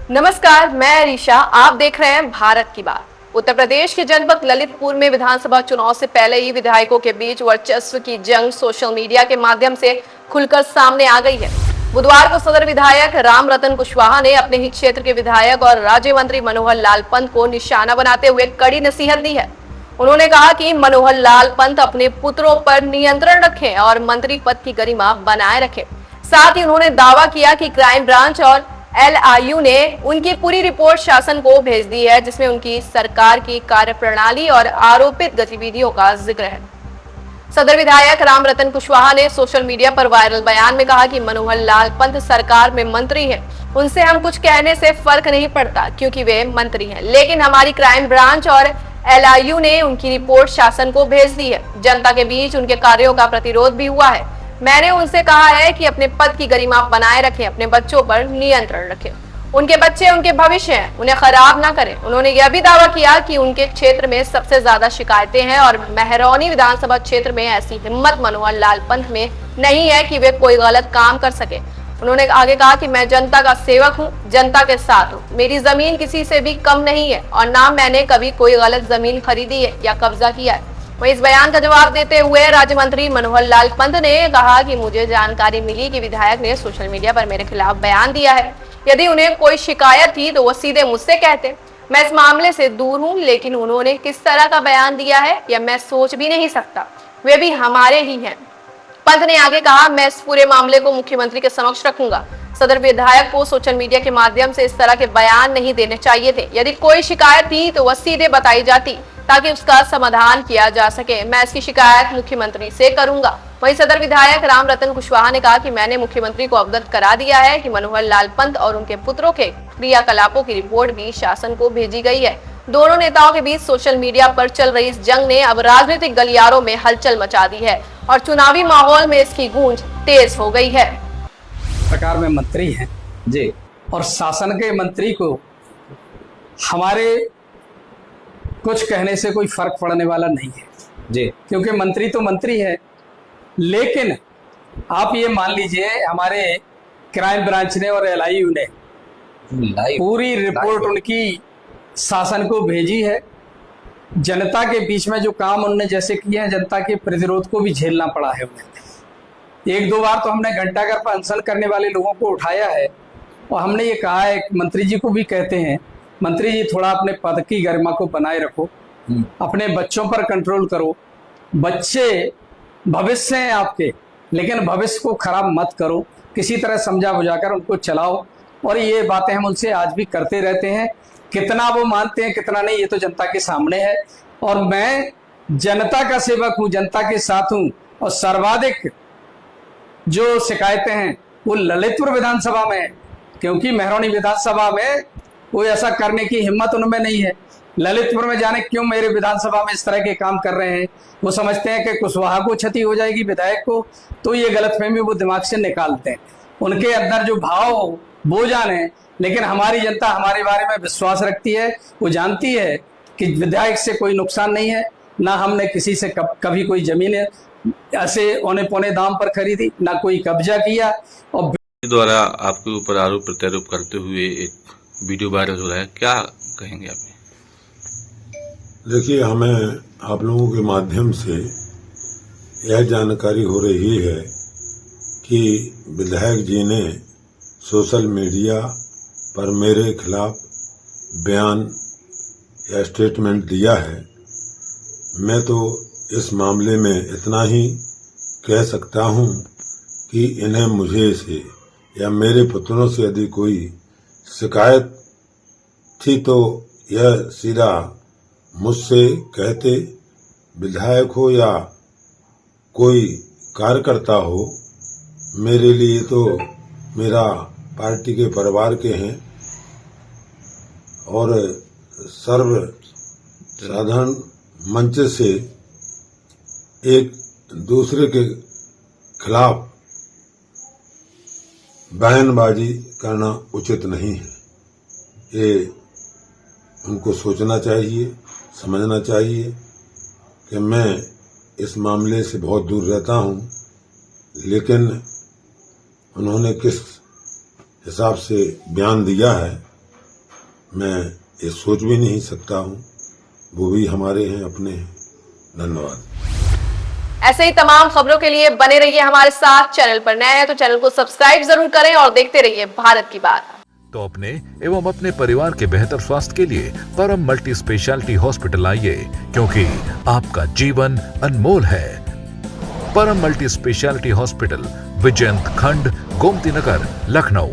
नमस्कार, मैं अरीशा। आप देख रहे हैं भारत की बात। उत्तर प्रदेश के जनपद ललितपुर में विधानसभा चुनाव से पहले ही विधायकों के बीच वर्चस्व की जंग सोशल मीडिया के माध्यम से खुलकर सामने आ गई है। बुधवार को सदर विधायक राम रतन कुशवाहा ने अपने ही क्षेत्र के विधायक और राज्य मंत्री मनोहर लाल पंत को निशाना बनाते हुए कड़ी नसीहत दी है। उन्होंने कहा कि मनोहर लाल पंत अपने पुत्रों पर नियंत्रण रखें और मंत्री पद की गरिमा बनाए रखें। साथ ही उन्होंने दावा किया कि क्राइम ब्रांच और एलआईयू ने उनकी पूरी रिपोर्ट शासन को भेज दी है, जिसमें उनकी सरकार की कार्यप्रणाली और आरोपित गतिविधियों का जिक्र है। सदर विधायक राम रतन कुशवाहा ने सोशल मीडिया पर वायरल बयान में कहा कि मनोहर लाल पंत सरकार में मंत्री हैं, उनसे हम कुछ कहने से फर्क नहीं पड़ता क्योंकि वे मंत्री हैं, लेकिन हमारी क्राइम ब्रांच और एलआईयू ने उनकी रिपोर्ट शासन को भेज दी है। जनता के बीच उनके कार्यों का प्रतिरोध भी हुआ है। मैंने उनसे कहा है कि अपने पद की गरिमा बनाए रखें, अपने बच्चों पर नियंत्रण रखें। उनके बच्चे उनके भविष्य हैं, उन्हें खराब ना करें। उन्होंने यह भी दावा किया कि उनके क्षेत्र में सबसे ज्यादा शिकायतें हैं और महरौनी विधानसभा क्षेत्र में ऐसी हिम्मत मनोहर लाल पंत में नहीं है कि वे कोई गलत काम कर सके। उन्होंने आगे कहा कि मैं जनता का सेवक हूँ, जनता के साथ हूँ। मेरी जमीन किसी से भी कम नहीं है और ना मैंने कभी कोई गलत जमीन खरीदी है या कब्जा किया है। वहीं इस बयान का जवाब देते हुए राज्य मंत्री मनोहर लाल पंत ने कहा कि मुझे जानकारी मिली कि विधायक ने सोशल मीडिया पर मेरे खिलाफ बयान दिया है। यदि उन्हें कोई शिकायत थी तो वो सीधे मुझसे कहते। मैं इस मामले से दूर हूं, लेकिन उन्होंने किस तरह का बयान दिया है यह मैं सोच भी नहीं सकता। वे भी हमारे ही हैं। पंत ने आगे कहा, मैं इस पूरे मामले को मुख्यमंत्री के समक्ष रखूंगा। सदर विधायक को सोशल मीडिया के माध्यम से इस तरह के बयान नहीं देने चाहिए थे। यदि कोई शिकायत थी तो वह सीधे बताई जाती ताकि उसका समाधान किया जा सके। मैं इसकी शिकायत मुख्यमंत्री से करूंगा। वहीं सदर विधायक राम रतन कुशवाहा ने कहा कि मैंने मुख्यमंत्री को अवगत करा दिया है कि मनोहर लाल पंत और उनके पुत्रों के क्रियाकलापों की रिपोर्ट भी शासन को भेजी गई है। दोनों नेताओं के बीच सोशल मीडिया पर चल रही इस जंग ने अब राजनीतिक गलियारों में हलचल मचा दी है और चुनावी माहौल में इसकी गूंज तेज हो गई है। सरकार में मंत्री हैं जी, और शासन के मंत्री को हमारे कुछ कहने से कोई फर्क पड़ने वाला नहीं है जी, क्योंकि मंत्री तो मंत्री है। लेकिन आप ये मान लीजिए, हमारे क्राइम ब्रांच ने और एलआईयू ने पूरी रिपोर्ट उनकी शासन को भेजी है। जनता के बीच में जो काम उन्होंने जैसे किए हैं, जनता के प्रतिरोध को भी झेलना पड़ा है उन्हें। एक दो बार तो हमने घंटा घर पर अनशन करने वाले लोगों को उठाया है और हमने ये कहा है, मंत्री जी को भी कहते हैं, मंत्री जी थोड़ा अपने पद की गरिमा को बनाए रखो, अपने बच्चों पर कंट्रोल करो। बच्चे भविष्य हैं आपके, लेकिन भविष्य को खराब मत करो, किसी तरह समझा बुझाकर उनको चलाओ। और ये बातें हम उनसे आज भी करते रहते हैं। कितना वो मानते हैं कितना नहीं, ये तो जनता के सामने है। और मैं जनता का सेवक हूँ, जनता के साथ हूँ। और सर्वाधिक जो शिकायतें हैं वो ललितपुर विधानसभा में है, क्योंकि महरौनी विधानसभा में वो ऐसा करने की हिम्मत उनमें नहीं है। ललितपुर में जाने क्यों मेरे विधानसभा में इस तरह के काम कर रहे हैं। वो समझते हैं कि कुशवाहा को क्षति हो जाएगी, विधायक को, तो ये गलतफहमी वो दिमाग से निकालते हैं। उनके अंदर जो भाव वो जाने, लेकिन हमारी जनता हमारे बारे में विश्वास रखती है। वो जानती है कि विधायक से कोई नुकसान नहीं है, ना हमने किसी से कभी कोई जमीन ऐसे औने पौने दाम पर खरीदी, ना कोई कब्जा किया। और द्वारा आपके ऊपर आरोप प्रत्यारोप करते हुए एक वीडियो वायरल हो रहा है, क्या कहेंगे आप? देखिए, हमें आप लोगों के माध्यम से यह जानकारी हो रही है कि विधायक जी ने सोशल मीडिया पर मेरे खिलाफ बयान या स्टेटमेंट दिया है। मैं तो इस मामले में इतना ही कह सकता हूं कि इन्हें मुझे से या मेरे पुत्रों से यदि कोई शिकायत थी तो यह सीधा मुझसे कहते। विधायक हो या कोई कार्यकर्ता हो, मेरे लिए तो मेरा पार्टी के परिवार के हैं और सर्व साधारण मंच से एक दूसरे के खिलाफ बयानबाजी करना उचित नहीं है। ये उनको सोचना चाहिए, समझना चाहिए कि मैं इस मामले से बहुत दूर रहता हूं, लेकिन उन्होंने किस हिसाब से बयान दिया है मैं ये सोच भी नहीं सकता हूँ। वो भी हमारे हैं, अपने हैं। धन्यवाद। ऐसे ही तमाम खबरों के लिए बने रहिए हमारे साथ। चैनल पर नए हैं तो चैनल को सब्सक्राइब जरूर करें और देखते रहिए भारत की बात। तो अपने एवं अपने परिवार के बेहतर स्वास्थ्य के लिए परम मल्टी स्पेशलिटी हॉस्पिटल आइए, क्योंकि आपका जीवन अनमोल है। परम मल्टी स्पेशलिटी हॉस्पिटल, विजयंत खंड, गोमती नगर, लखनऊ।